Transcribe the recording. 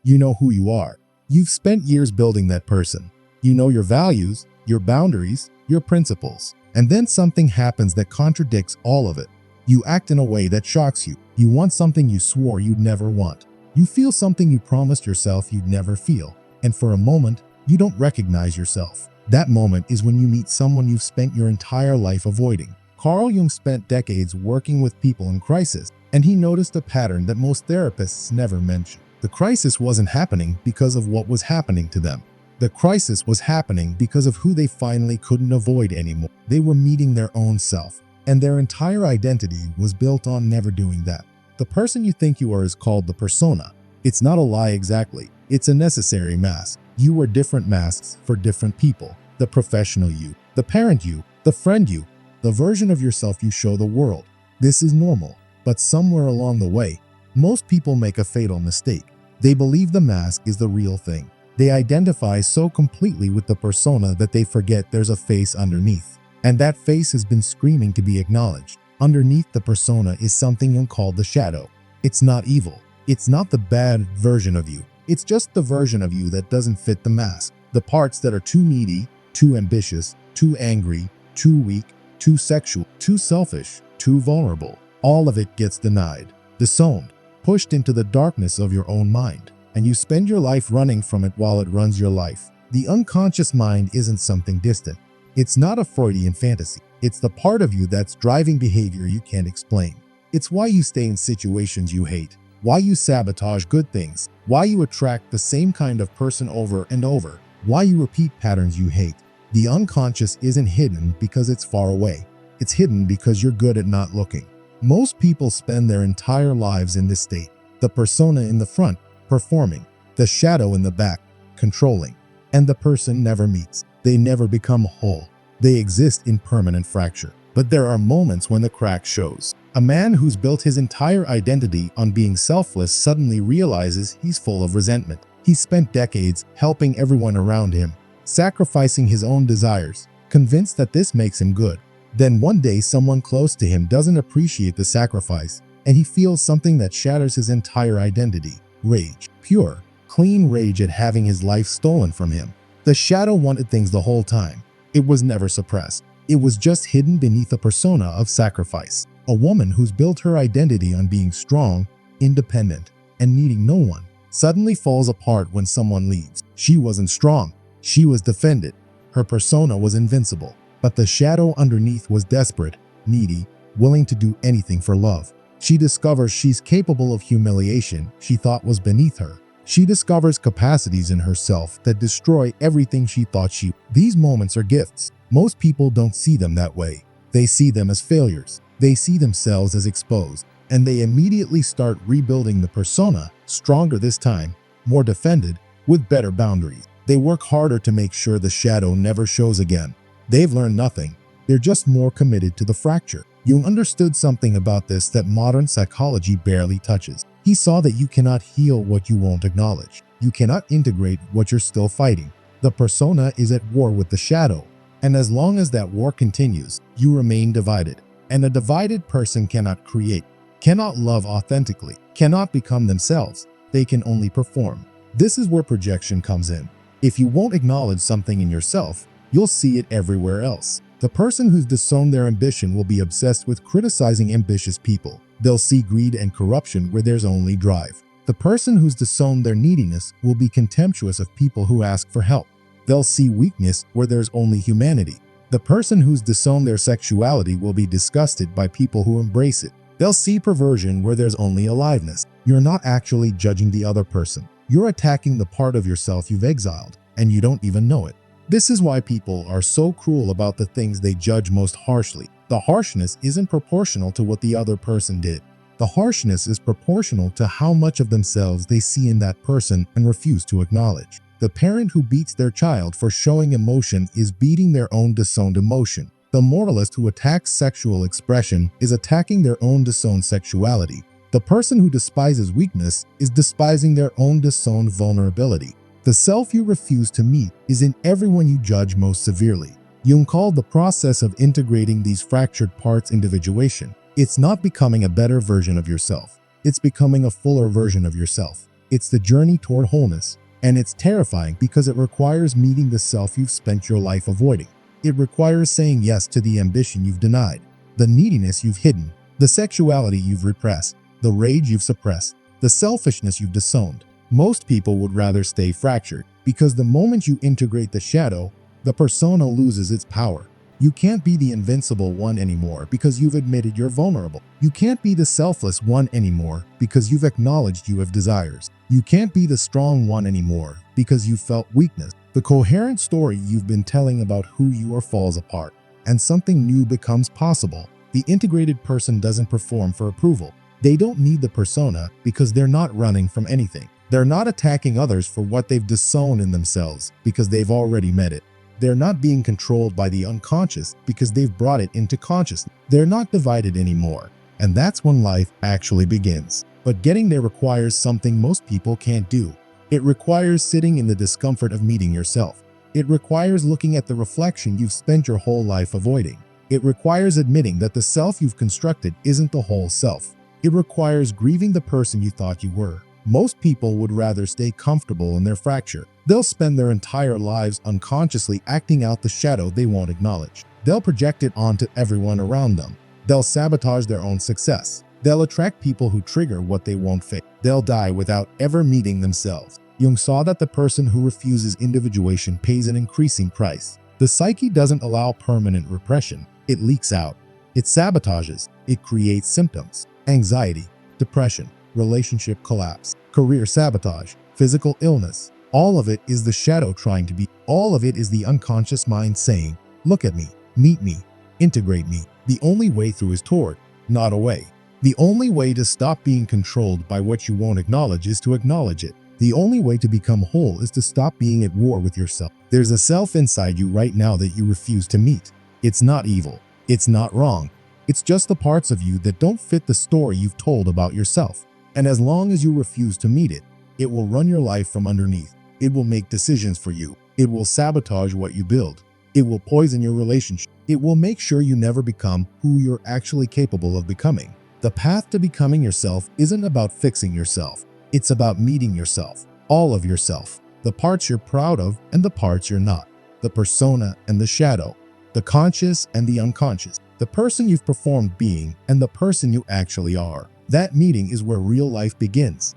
You know who you are. You've spent years building that person. You know your values, your boundaries, your principles. And then something happens that contradicts all of it. You act in a way that shocks you. You want something you swore you'd never want. You feel something you promised yourself you'd never feel. And for a moment, you don't recognize yourself. That moment is when you meet someone you've spent your entire life avoiding. Carl Jung spent decades working with people in crisis, and he noticed a pattern that most therapists never mention. The crisis wasn't happening because of what was happening to them. The crisis was happening because of who they finally couldn't avoid anymore. They were meeting their own self, and their entire identity was built on never doing that. The person you think you are is called the persona. It's not a lie exactly. It's a necessary mask. You wear different masks for different people. The professional you, the parent you, the friend you, the version of yourself you show the world. This is normal, but somewhere along the way, most people make a fatal mistake. They believe the mask is the real thing. They identify so completely with the persona that they forget there's a face underneath. And that face has been screaming to be acknowledged. Underneath the persona is something you'll call the shadow. It's not evil. It's not the bad version of you. It's just the version of you that doesn't fit the mask. The parts that are too needy, too ambitious, too angry, too weak, too sexual, too selfish, too vulnerable. All of it gets denied, disowned, pushed into the darkness of your own mind. And you spend your life running from it while it runs your life. The unconscious mind isn't something distant. It's not a Freudian fantasy. It's the part of you that's driving behavior you can't explain. It's why you stay in situations you hate, why you sabotage good things, why you attract the same kind of person over and over, why you repeat patterns you hate. The unconscious isn't hidden because it's far away. It's hidden because you're good at not looking. Most people spend their entire lives in this state. The persona in the front, performing. The shadow in the back, controlling. And the person never meets. They never become whole. They exist in permanent fracture. But there are moments when the crack shows. A man who's built his entire identity on being selfless suddenly realizes he's full of resentment. He's spent decades helping everyone around him, sacrificing his own desires, convinced that this makes him good. Then one day someone close to him doesn't appreciate the sacrifice, and he feels something that shatters his entire identity. Rage. Pure, clean rage at having his life stolen from him. The shadow wanted things the whole time. It was never suppressed. It was just hidden beneath a persona of sacrifice. A woman who's built her identity on being strong, independent, and needing no one, suddenly falls apart when someone leaves. She wasn't strong. She was defended. Her persona was invincible. But the shadow underneath was desperate, needy, willing to do anything for love. She discovers she's capable of humiliation she thought was beneath her. She discovers capacities in herself that destroy everything she thought she. These moments are gifts. Most people don't see them that way. They see them as failures. They see themselves as exposed. And they immediately start rebuilding the persona, stronger this time, more defended, with better boundaries. They work harder to make sure the shadow never shows again. They've learned nothing. They're just more committed to the fracture. Jung understood something about this that modern psychology barely touches. He saw that you cannot heal what you won't acknowledge. You cannot integrate what you're still fighting. The persona is at war with the shadow. And as long as that war continues, you remain divided. And a divided person cannot create, cannot love authentically, cannot become themselves. They can only perform. This is where projection comes in. If you won't acknowledge something in yourself, you'll see it everywhere else. The person who's disowned their ambition will be obsessed with criticizing ambitious people. They'll see greed and corruption where there's only drive. The person who's disowned their neediness will be contemptuous of people who ask for help. They'll see weakness where there's only humanity. The person who's disowned their sexuality will be disgusted by people who embrace it. They'll see perversion where there's only aliveness. You're not actually judging the other person. You're attacking the part of yourself you've exiled, and you don't even know it. This is why people are so cruel about the things they judge most harshly. The harshness isn't proportional to what the other person did. The harshness is proportional to how much of themselves they see in that person and refuse to acknowledge. The parent who beats their child for showing emotion is beating their own disowned emotion. The moralist who attacks sexual expression is attacking their own disowned sexuality. The person who despises weakness is despising their own disowned vulnerability. The self you refuse to meet is in everyone you judge most severely. Jung called the process of integrating these fractured parts individuation. It's not becoming a better version of yourself. It's becoming a fuller version of yourself. It's the journey toward wholeness. And it's terrifying because it requires meeting the self you've spent your life avoiding. It requires saying yes to the ambition you've denied, the neediness you've hidden, the sexuality you've repressed, the rage you've suppressed, the selfishness you've disowned. Most people would rather stay fractured because the moment you integrate the shadow, the persona loses its power. You can't be the invincible one anymore because you've admitted you're vulnerable. You can't be the selfless one anymore because you've acknowledged you have desires. You can't be the strong one anymore because you felt weakness. The coherent story you've been telling about who you are falls apart, and something new becomes possible. The integrated person doesn't perform for approval. They don't need the persona because they're not running from anything. They're not attacking others for what they've disowned in themselves because they've already met it. They're not being controlled by the unconscious because they've brought it into consciousness. They're not divided anymore. And that's when life actually begins. But getting there requires something most people can't do. It requires sitting in the discomfort of meeting yourself. It requires looking at the reflection you've spent your whole life avoiding. It requires admitting that the self you've constructed isn't the whole self. It requires grieving the person you thought you were. Most people would rather stay comfortable in their fracture. They'll spend their entire lives unconsciously acting out the shadow they won't acknowledge. They'll project it onto everyone around them. They'll sabotage their own success. They'll attract people who trigger what they won't face. They'll die without ever meeting themselves. Jung saw that the person who refuses individuation pays an increasing price. The psyche doesn't allow permanent repression. It leaks out. It sabotages. It creates symptoms: anxiety, depression, relationship collapse, career sabotage, physical illness. All of it is the shadow trying to be. All of it is the unconscious mind saying, look at me, meet me, integrate me. The only way through is toward, not away. The only way to stop being controlled by what you won't acknowledge is to acknowledge it. The only way to become whole is to stop being at war with yourself. There's a self inside you right now that you refuse to meet. It's not evil. It's not wrong. It's just the parts of you that don't fit the story you've told about yourself. And as long as you refuse to meet it, it will run your life from underneath. It will make decisions for you. It will sabotage what you build. It will poison your relationship. It will make sure you never become who you're actually capable of becoming. The path to becoming yourself isn't about fixing yourself. It's about meeting yourself, all of yourself, the parts you're proud of and the parts you're not, the persona and the shadow, the conscious and the unconscious, the person you've performed being and the person you actually are. That meeting is where real life begins.